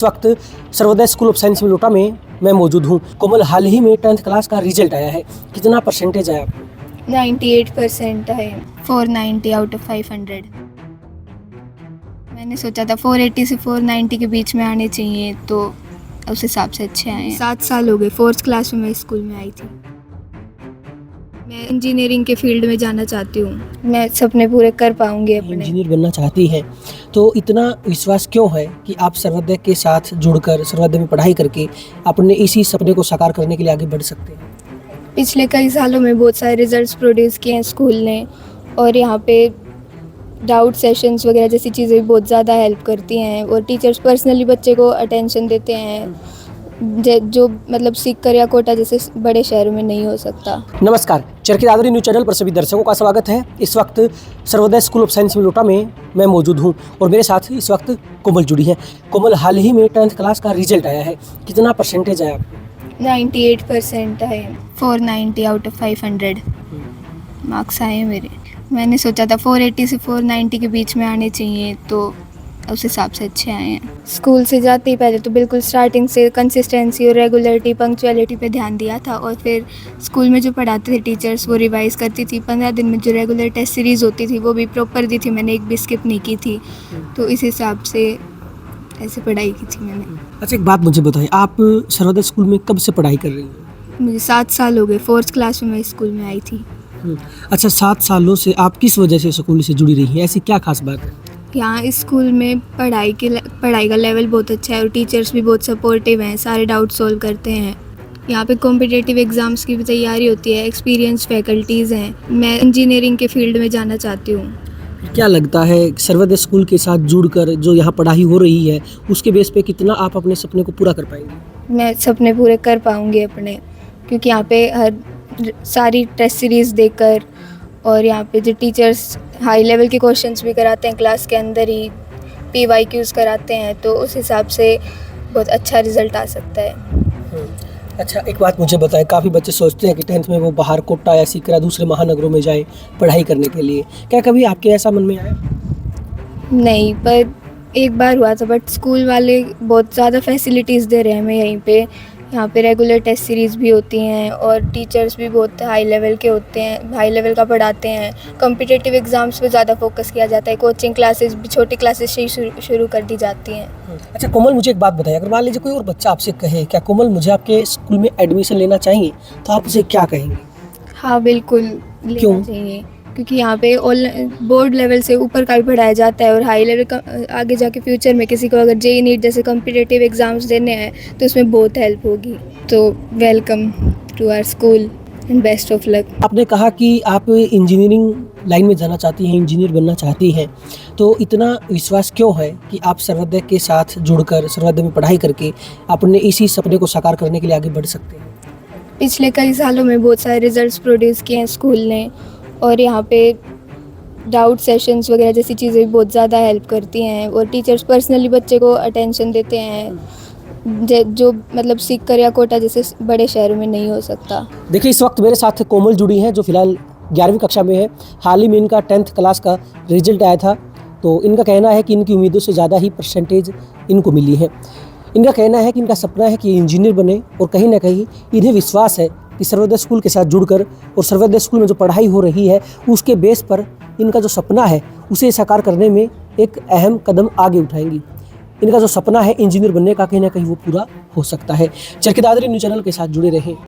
इस वक्त Sarvodaya school of science मिलोटा में मैं मौजूद हूँ। कोमल, हाल ही में 10th क्लास का रिजल्ट आया है, कितना परसेंटेज आया आपको? 98% है, 490 आउट ऑफ 500। मैंने सोचा था 480 से 490 के बीच में आने चाहिए, तो उस हिसाब से अच्छे आए हैं। 7 साल हो गए, 4th क्लास में मैं स्कूल में आई थी। मैं इंजीनियरिंग के फील्ड में जाना चाहती हूँ। मैं सपने पूरे कर पाऊँगी अपने। इंजीनियर बनना चाहती हैं, तो इतना विश्वास क्यों है कि आप सर्वोदय के साथ जुड़कर सर्वोदय में पढ़ाई करके अपने इसी सपने को साकार करने के लिए आगे बढ़ सकते हैं? पिछले कई सालों में बहुत सारे रिजल्ट्स प्रोड्यूस किए हैं स्कूल ने, और यहाँ पे डाउट सेशंस वगैरह जैसी चीज़ें भी बहुत ज़्यादा हेल्प करती हैं, और टीचर्स पर्सनली बच्चे को अटेंशन देते हैं, जो मतलब सीकर या कोटा जैसे बड़े शहरों में नहीं हो सकता। नमस्कार, चरखी दादरी न्यूज़ चैनल पर सभी दर्शकों का स्वागत है। इस वक्त सर्वोदय स्कूल ऑफ साइंस मिलोटा में मैं मौजूद हूँ और मेरे साथ इस वक्त कोमल जुड़ी है। कोमल, हाल ही में 10th क्लास का रिजल्ट आया है, कितना परसेंटेज आया आपको? 98% है, 490 आउट ऑफ 500 मार्क्स आए हैं मेरे। मैंने सोचा था 480 से 490 के बीच में आने चाहिए, तो उस हिसाब से अच्छे आए हैं। स्कूल से जाते ही पहले तो बिल्कुल स्टार्टिंग से कंसिस्टेंसी और रेगुलरिटी, पंक्चुअलिटी पे ध्यान दिया था, और फिर स्कूल में जो पढ़ाते थे टीचर्स वो रिवाइज़ करती थी। 15 दिन में जो रेगुलर टेस्ट सीरीज़ होती थी वो भी प्रॉपर दी थी, मैंने एक भी स्किप नहीं की थी। तो इस हिसाब से ऐसे पढ़ाई की थी मैंने। अच्छा, एक बात मुझे बताइए, आप सर्वोदय स्कूल में कब से पढ़ाई कर रही हैं? मुझे 7 साल हो गए, 4th क्लास में मैं स्कूल में आई थी। अच्छा, 7 सालों से आप किस वजह से स्कूल से जुड़ी रही हैं? ऐसी क्या खास बात है? यहाँ इस स्कूल में पढ़ाई का लेवल बहुत अच्छा है, और टीचर्स भी बहुत सपोर्टिव हैं, सारे डाउट सॉल्व करते हैं। यहाँ पे कॉम्पिटिटिव एग्ज़ाम्स की भी तैयारी होती है, एक्सपीरियंस फैकल्टीज़ हैं। मैं इंजीनियरिंग के फील्ड में जाना चाहती हूँ। क्या लगता है सर्वोदय स्कूल के साथ जुड़कर जो यहाँ पढ़ाई हो रही है उसके बेस पे कितना आप अपने सपने को पूरा कर पाएंगे? मैं सपने पूरे कर पाऊँगी अपने, क्योंकि यहाँ पे सारी टेस्ट सीरीज़ देकर, और यहाँ पे जो टीचर्स हाई लेवल के क्वेश्चंस भी कराते हैं क्लास के अंदर ही, PYQs कराते हैं, तो उस हिसाब से बहुत अच्छा रिज़ल्ट आ सकता है। अच्छा, एक बात मुझे बताएं, काफ़ी बच्चे सोचते हैं कि 10th में वो बाहर कोटा या सीकरा दूसरे महानगरों में जाए पढ़ाई करने के लिए, क्या कभी आपके ऐसा मन में आया? नहीं, पर एक बार हुआ था, बट स्कूल वाले बहुत ज़्यादा फैसिलिटीज़ दे रहे हैं हमें यहीं पे। यहाँ पे रेगुलर टेस्ट सीरीज़ भी होती हैं, और टीचर्स भी बहुत हाई लेवल के होते हैं, हाई लेवल का पढ़ाते हैं। कॉम्पिटिटिव एग्ज़ाम्स पे ज़्यादा फोकस किया जाता है, कोचिंग क्लासेस भी छोटी क्लासेस से ही शुरू कर दी जाती हैं। अच्छा कोमल, मुझे एक बात बताइए, अगर मान लीजिए कोई और बच्चा आपसे कहे क्या कोमल मुझे आपके स्कूल में एडमिशन लेना चाहिए, तो आप उसे क्या कहेंगे? हाँ, बिल्कुल क्यों? लेना चाहिए, क्योंकि यहाँ पे बोर्ड लेवल से ऊपर का भी पढ़ाया जाता है, और हाई लेवल का आगे जाके फ्यूचर में किसी को अगर JEE नीट जैसे कॉम्पिटिटिव एग्ज़ाम्स देने हैं तो उसमें बहुत हेल्प होगी। तो welcome to our school and best of luck. आपने कहा कि आप इंजीनियरिंग लाइन में जाना चाहती हैं, इंजीनियर बनना चाहती हैं, तो इतना विश्वास क्यों है कि आप सर्वोदय के साथ जुड़कर सर्वोदय में पढ़ाई करके अपने इसी सपने को साकार करने के लिए आगे बढ़ सकते हैं? पिछले कई सालों में बहुत सारे रिजल्ट्स प्रोड्यूस किए हैं स्कूल ने, और यहाँ पे डाउट सेशंस वगैरह जैसी चीज़ें भी बहुत ज़्यादा हेल्प करती हैं, और टीचर्स पर्सनली बच्चे को अटेंशन देते हैं, जो मतलब सीकर या कोटा जैसे बड़े शहरों में नहीं हो सकता। देखिए, इस वक्त मेरे साथ कोमल जुड़ी हैं जो फिलहाल 11वीं कक्षा में है। हाल ही में इनका 10th क्लास का रिजल्ट आया था, तो इनका कहना है कि इनकी उम्मीदों से ज़्यादा ही परसेंटेज इनको मिली है। इनका कहना है कि इनका सपना है कि इंजीनियर बने, और कहीं ना कहीं इन्हें विश्वास है कि सर्वोदय स्कूल के साथ जुड़कर और सर्वोदय स्कूल में जो पढ़ाई हो रही है उसके बेस पर इनका जो सपना है उसे साकार करने में एक अहम कदम आगे उठाएंगी। इनका जो सपना है इंजीनियर बनने का, कहीं ना कहीं वो पूरा हो सकता है। चरखी दादरी न्यूज़ चैनल के साथ जुड़े रहें।